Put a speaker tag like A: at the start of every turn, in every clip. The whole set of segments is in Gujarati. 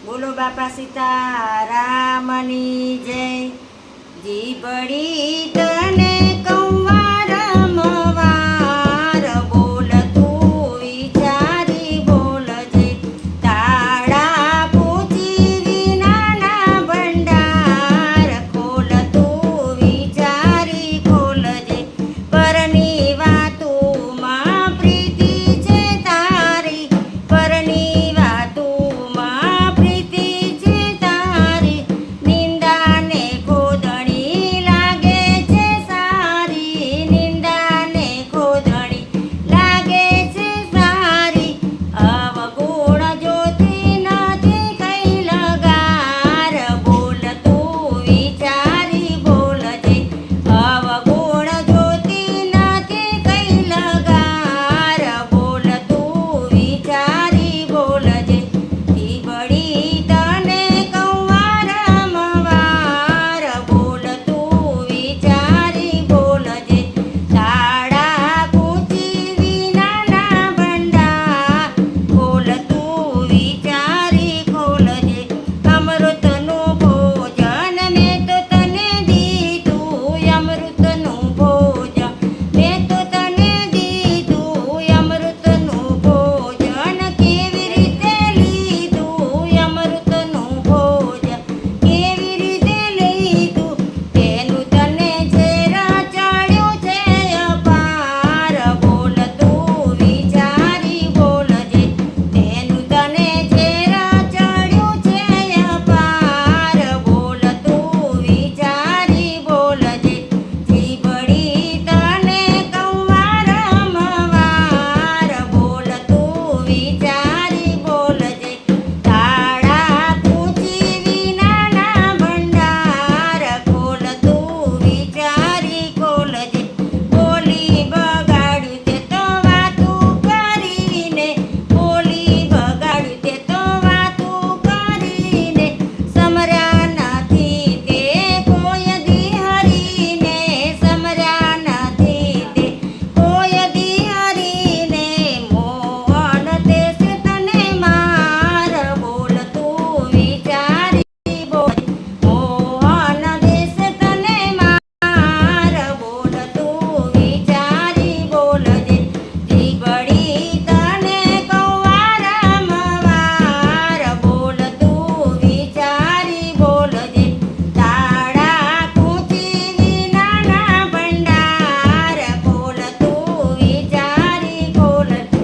A: બોલો બાપા સીતારામની જય। જીભડી તને કંવાર મવાર, બોલ તું વિચારી બોલજે। તાળા પૂછી વિનાના ભંડાર, ખોલ તું વિચારી ખોલજે। પરની વાતોમાં પ્રીતિ છે તારી, પરની વાતોમાં પ્રીતિ છે તારી। નિંદાને ખોદણી લાગે છે સારી, નિંદાને ખોદણી લાગે છે સારી। અવગુણ જોતી નથી કઈ લગાર, બોલ તું વિચારી બોલજે। અવગુણ જોતી નથી કઈ લગાર, બોલ તું વિચારી બોલજે। જીભડી તને કંવાર મવાર, બોલ તું વિચારી બોલજે। તાળા પૂછી વિનાના ભંડાર, ખોલ તું વિચારી ખોલજે। અમૃતનું ભોજન મેં તો તને દીધું, અમૃતનું ભોજન મેં તો તને દીધું। અમૃતનું ભોજન કેવી રીતે લીધું, અમૃતનું ભોજન કેવી રીતે લીધું। તેનું તને ઝેર ચડ્યું છે અપાર, બોલ તું વિચારી બોલજે। તેનું તને ઝેર ચડ્યું છે અપાર, બોલ તું વિચારી બોલજે। જીભડી તને કંવાર મવાર, બોલ તું વિચારી બોલજે। તાળા પૂછી વિનાના ભંડાર, ખોલ તું વિચારી ખોલજે। બોલી બગાડ્યું તે તો વાતું કરીને, બોલી બગાડ્યું તે તો વાતું કરીને। સમર્યા નથી તે કોઈ દી હરીને, સમર્યા નથી તે કોઈ દી હરીને। મોહન દેશે તને માર, બોલ તું વિચારી બોલજે। મોહન દેશે તને માર, બોલ તું વિચારી બોલજે। જીભડી તને કંવાર મવાર, બોલ તું વિચારી બોલજે। તાળા પૂછી વિનાના ભંડાર, ખોલ તું વિચારી ખોલજે।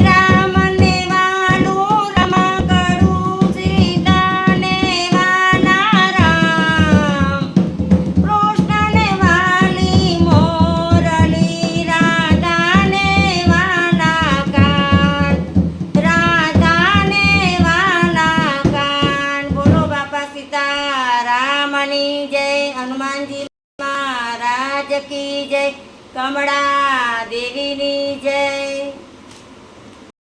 A: રામને વાલું રમકડું, સીતાને વાલા રામ, કૃષ્ણને વાલી મોરલી, રાધાને વાલા કાન, રાધાને વાલા કાન। બોલો બાપા સીતારામની જય। હનુમાનજી મહારાજ કી જય। કમળા દેવીની જય।